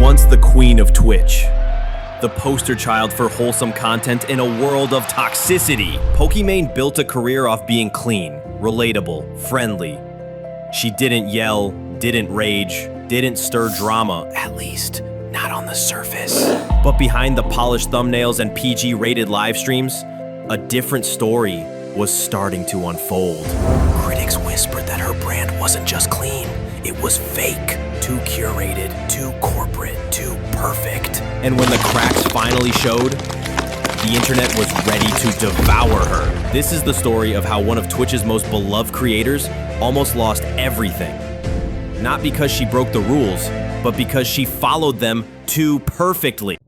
once the queen of Twitch, the poster child for wholesome content in a world of toxicity. Pokimane built a career off being clean, relatable, friendly. She didn't yell, didn't rage, didn't stir drama, at least not on the surface. But behind the polished thumbnails and PG-rated live streams, a different story was starting to unfold. Critics whispered that her brand wasn't just clean, it was fake, too curated, too corporate, too perfect. And when the cracks finally showed, the internet was ready to devour her. This is the story of how one of Twitch's most beloved creators almost lost everything. Not because she broke the rules, but because she followed them too perfectly.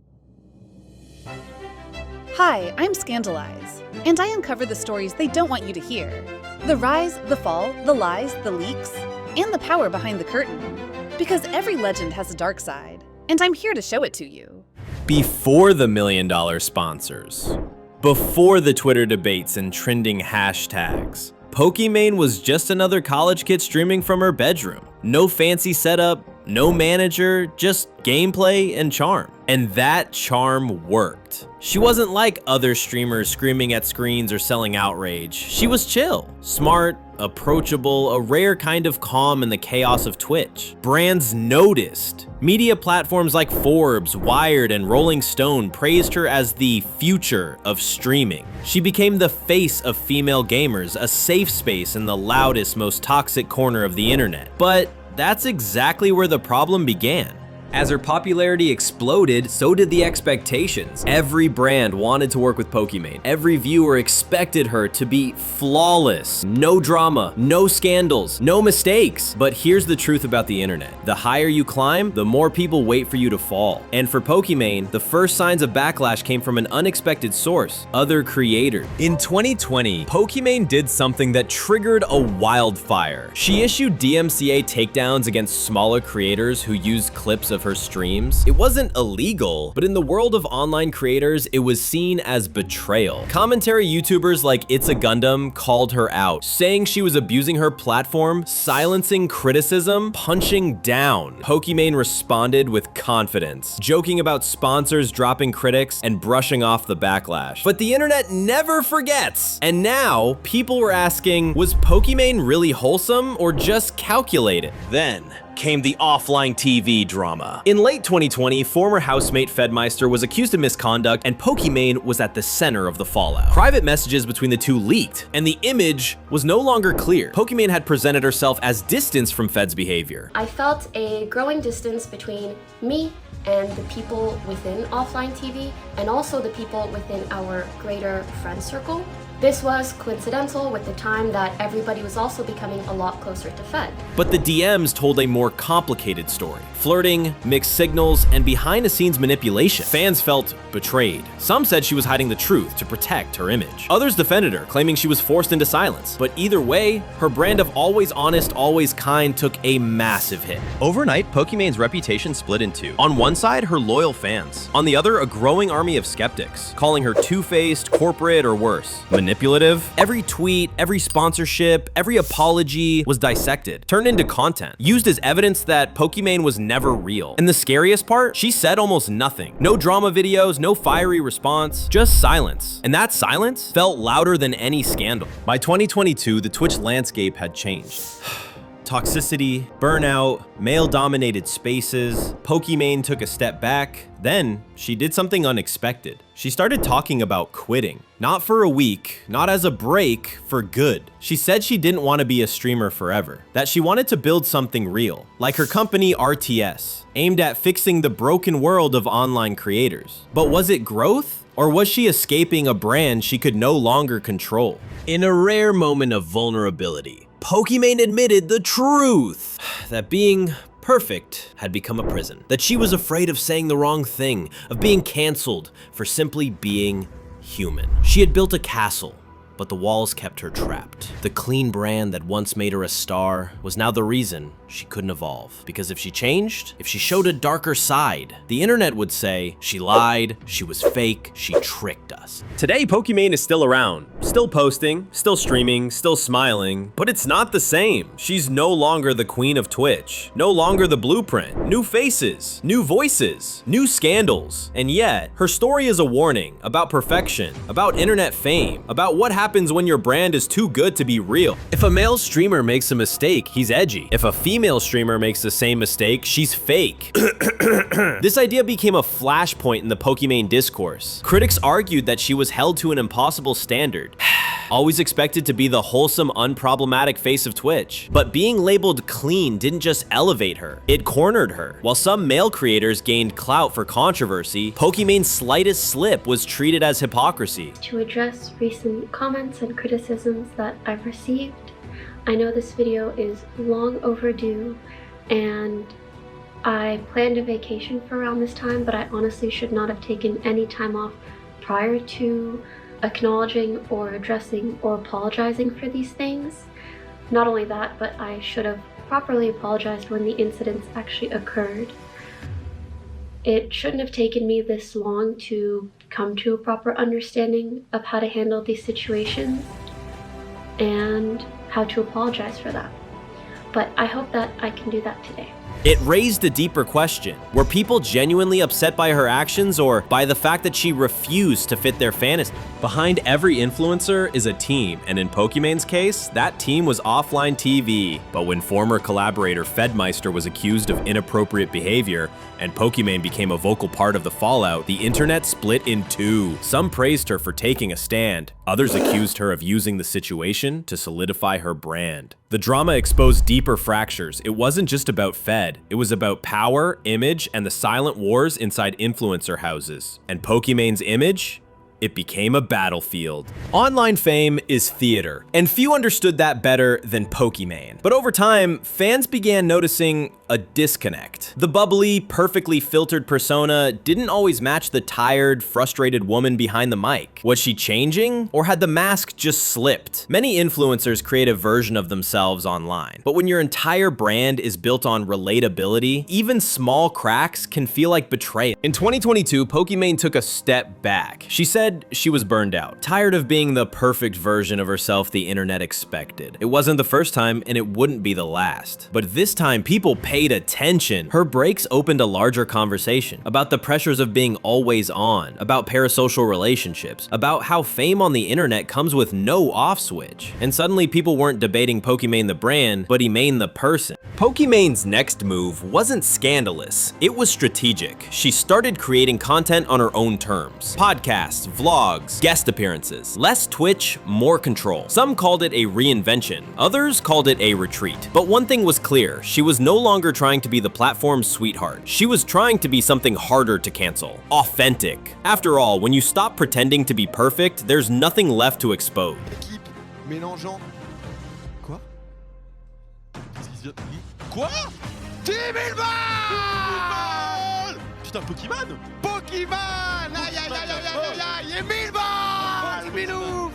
Hi, I'm Scandalize, and I uncover the stories they don't want you to hear. The rise, the fall, the lies, the leaks, and the power behind the curtain. Because every legend has a dark side, and I'm here to show it to you. Before the $1 million sponsors, before the Twitter debates and trending hashtags, Pokimane was just another college kid streaming from her bedroom. No fancy setup, no manager, just gameplay and charm. And that charm worked. She wasn't like other streamers screaming at screens or selling outrage. She was chill, smart, approachable, a rare kind of calm in the chaos of Twitch. Brands noticed. Media platforms like Forbes, Wired, and Rolling Stone praised her as the future of streaming. She became the face of female gamers, a safe space in the loudest, most toxic corner of the internet. But that's exactly where the problem began. As her popularity exploded, so did the expectations. Every brand wanted to work with Pokimane. Every viewer expected her to be flawless. No drama, no scandals, no mistakes. But here's the truth about the internet. The higher you climb, the more people wait for you to fall. And for Pokimane, the first signs of backlash came from an unexpected source: other creators. In 2020, Pokimane did something that triggered a wildfire. She issued DMCA takedowns against smaller creators who used clips of her streams. It wasn't illegal, but in the world of online creators, it was seen as betrayal. Commentary YouTubers like It's a Gundam called her out, saying she was abusing her platform, silencing criticism, punching down. Pokimane responded with confidence, joking about sponsors dropping critics and brushing off the backlash. But the internet never forgets. And now, people were asking, was Pokimane really wholesome or just calculated? Then came the OfflineTV drama. In late 2020, former housemate Fedmeister was accused of misconduct, and Pokimane was at the center of the fallout. Private messages between the two leaked, and the image was no longer clear. Pokimane had presented herself as distanced from Fed's behavior. I felt a growing distance between me and the people within OfflineTV, and also the people within our greater friend circle. This was coincidental with the time that everybody was also becoming a lot closer to Fed. But the DMs told a more complicated story. Flirting, mixed signals, and behind-the-scenes manipulation. Fans felt betrayed. Some said she was hiding the truth to protect her image. Others defended her, claiming she was forced into silence. But either way, her brand of always honest, always kind took a massive hit. Overnight, Pokimane's reputation split in two. On one side, her loyal fans. On the other, a growing army of skeptics, calling her two-faced, corporate, or worse, manipulative. Every tweet, every sponsorship, every apology was dissected, turned into content, used as evidence that Pokimane was never real. And the scariest part, she said almost nothing. No drama videos, no fiery response, just silence. And that silence felt louder than any scandal. By 2022, the Twitch landscape had changed. Toxicity, burnout, male-dominated spaces. Pokimane took a step back. Then, she did something unexpected. She started talking about quitting. Not for a week, not as a break, for good. She said she didn't want to be a streamer forever, that she wanted to build something real, like her company RTS, aimed at fixing the broken world of online creators. But was it growth? Or was she escaping a brand she could no longer control? In a rare moment of vulnerability, Pokimane admitted the truth, that being perfect had become a prison, that she was afraid of saying the wrong thing, of being canceled for simply being human. She had built a castle, but the walls kept her trapped. The clean brand that once made her a star was now the reason she couldn't evolve. Because if she changed, if she showed a darker side, the internet would say she lied, she was fake, she tricked us. Today, Pokimane is still around, still posting, still streaming, still smiling, but it's not the same. She's no longer the queen of Twitch, no longer the blueprint. New faces, new voices, new scandals. And yet, her story is a warning about perfection, about internet fame, about what happens when your brand is too good to be real. If a male streamer makes a mistake, he's edgy. If a female streamer makes the same mistake, she's fake. This idea became a flashpoint in the Pokimane discourse. Critics argued that she was held to an impossible standard. Always expected to be the wholesome, unproblematic face of Twitch. But being labeled clean didn't just elevate her, it cornered her. While some male creators gained clout for controversy, Pokimane's slightest slip was treated as hypocrisy. To address recent comments and criticisms that I've received, I know this video is long overdue, and I planned a vacation for around this time, but I honestly should not have taken any time off prior to acknowledging or addressing or apologizing for these things. Not only that, but I should have properly apologized when the incidents actually occurred. It shouldn't have taken me this long to come to a proper understanding of how to handle these situations and how to apologize for that. But I hope that I can do that today. It raised a deeper question. Were people genuinely upset by her actions or by the fact that she refused to fit their fantasy? Behind every influencer is a team, and in Pokimane's case, that team was OfflineTV. But when former collaborator Fedmeister was accused of inappropriate behavior, and Pokimane became a vocal part of the fallout, the internet split in two. Some praised her for taking a stand. Others accused her of using the situation to solidify her brand. The drama exposed deeper fractures. It wasn't just about Fed. It was about power, image, and the silent wars inside influencer houses. And Pokimane's image? It became a battlefield. Online fame is theater, and few understood that better than Pokimane. But over time, fans began noticing a disconnect. The bubbly, perfectly filtered persona didn't always match the tired, frustrated woman behind the mic. Was she changing, or had the mask just slipped? Many influencers create a version of themselves online, but when your entire brand is built on relatability, even small cracks can feel like betrayal. In 2022, Pokimane took a step back. She said she was burned out, tired of being the perfect version of herself the internet expected. It wasn't the first time, and it wouldn't be the last. But this time, people paid attention. Her breaks opened a larger conversation about the pressures of being always on, about parasocial relationships, about how fame on the internet comes with no off switch. And suddenly people weren't debating Pokimane the brand, but Imane the person. Pokimane's next move wasn't scandalous, it was strategic. She started creating content on her own terms. Podcasts, vlogs, guest appearances. Less Twitch, more control. Some called it a reinvention, others called it a retreat. But one thing was clear, she was no longer trying to be the platform's sweetheart. She was trying to be something harder to cancel. Authentic. After all, when you stop pretending to be perfect, there's nothing left to expose. Équipe mélangeant. Quoi? Qu'est-ce qui se vient? Quoi? 10 000 balles! Putain, Pokimane! Pokimane! Aïe aïe aïe aïe aïe aïe! Et 1000 balles! Milouf!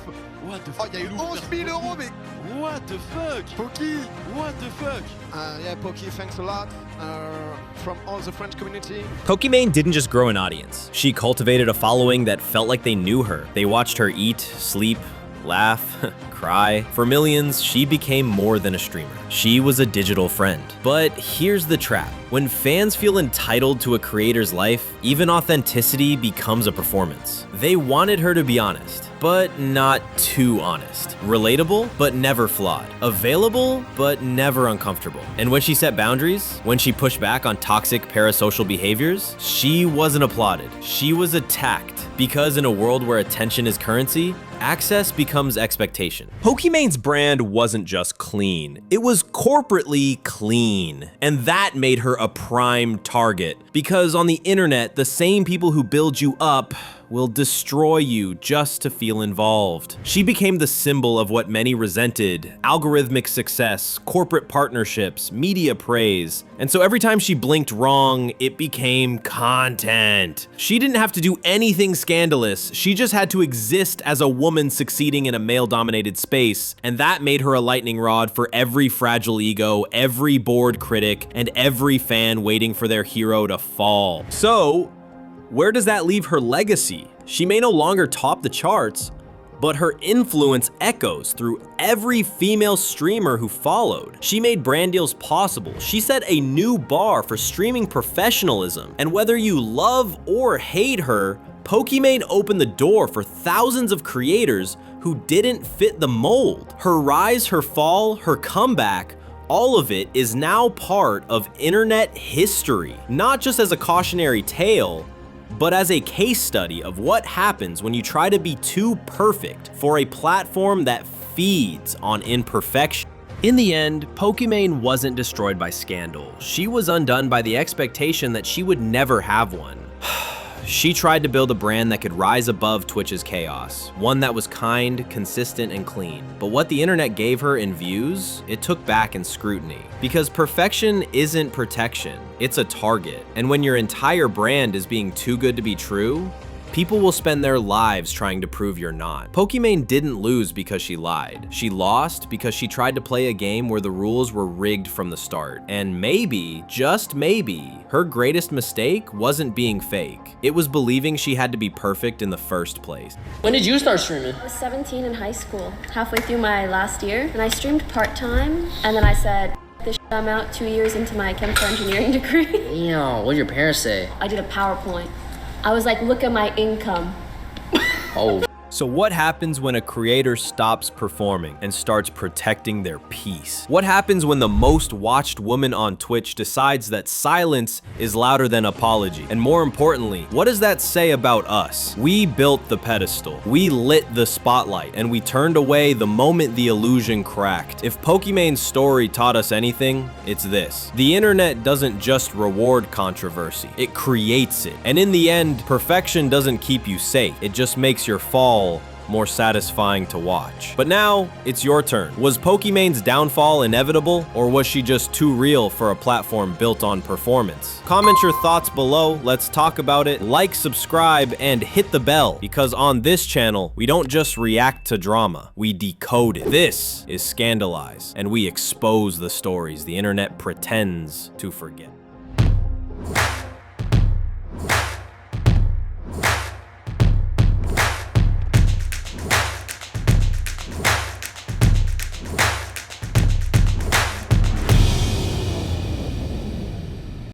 What the fuck? Oh, il y a eu 11 000 euros, mais. What the fuck? Poki! What the fuck? Yeah, Poki, thanks a lot from all the French community. Pokimane didn't just grow an audience. She cultivated a following that felt like they knew her. They watched her eat, sleep, laugh, cry. For millions, she became more than a streamer. She was a digital friend. But here's the trap. When fans feel entitled to a creator's life, even authenticity becomes a performance. They wanted her to be honest, but not too honest. Relatable, but never flawed. Available, but never uncomfortable. And when she set boundaries, when she pushed back on toxic parasocial behaviors, she wasn't applauded. She was attacked. Because in a world where attention is currency, access becomes expectation. Pokimane's brand wasn't just clean, it was corporately clean. And that made her a prime target. Because on the internet, the same people who build you up will destroy you just to feel involved. She became the symbol of what many resented: algorithmic success, corporate partnerships, media praise. And so every time she blinked wrong, it became content. She didn't have to do anything scandalous, she just had to exist as a woman woman succeeding in a male-dominated space, and that made her a lightning rod for every fragile ego, every bored critic, and every fan waiting for their hero to fall. So, where does that leave her legacy? She may no longer top the charts, but her influence echoes through every female streamer who followed. She made brand deals possible. She set a new bar for streaming professionalism. And whether you love or hate her, Pokimane opened the door for thousands of creators who didn't fit the mold. Her rise, her fall, her comeback, all of it is now part of internet history. Not just as a cautionary tale, but as a case study of what happens when you try to be too perfect for a platform that feeds on imperfection. In the end, Pokimane wasn't destroyed by scandal. She was undone by the expectation that she would never have one. She tried to build a brand that could rise above Twitch's chaos, one that was kind, consistent, and clean. But what the internet gave her in views, it took back in scrutiny. Because perfection isn't protection, it's a target. And when your entire brand is being too good to be true, people will spend their lives trying to prove you're not. Pokimane didn't lose because she lied. She lost because she tried to play a game where the rules were rigged from the start. And maybe, just maybe, her greatest mistake wasn't being fake. It was believing she had to be perfect in the first place. When did you start streaming? I was 17 in high school, halfway through my last year, and I streamed part-time, and then I said, this shit, I'm out 2 years into my chemical engineering degree. Damn, what did your parents say? I did a PowerPoint. I was like, look at my income. Oh. So what happens when a creator stops performing and starts protecting their peace? What happens when the most watched woman on Twitch decides that silence is louder than apology? And more importantly, what does that say about us? We built the pedestal, we lit the spotlight, and we turned away the moment the illusion cracked. If Pokimane's story taught us anything, it's this. The internet doesn't just reward controversy, it creates it. And in the end, perfection doesn't keep you safe, it just makes your fall more satisfying to watch. But now, it's your turn. Was Pokimane's downfall inevitable, or was she just too real for a platform built on performance? Comment your thoughts below, let's talk about it, like, subscribe, and hit the bell, because on this channel, we don't just react to drama, we decode it. This is Scandalize, and we expose the stories the internet pretends to forget.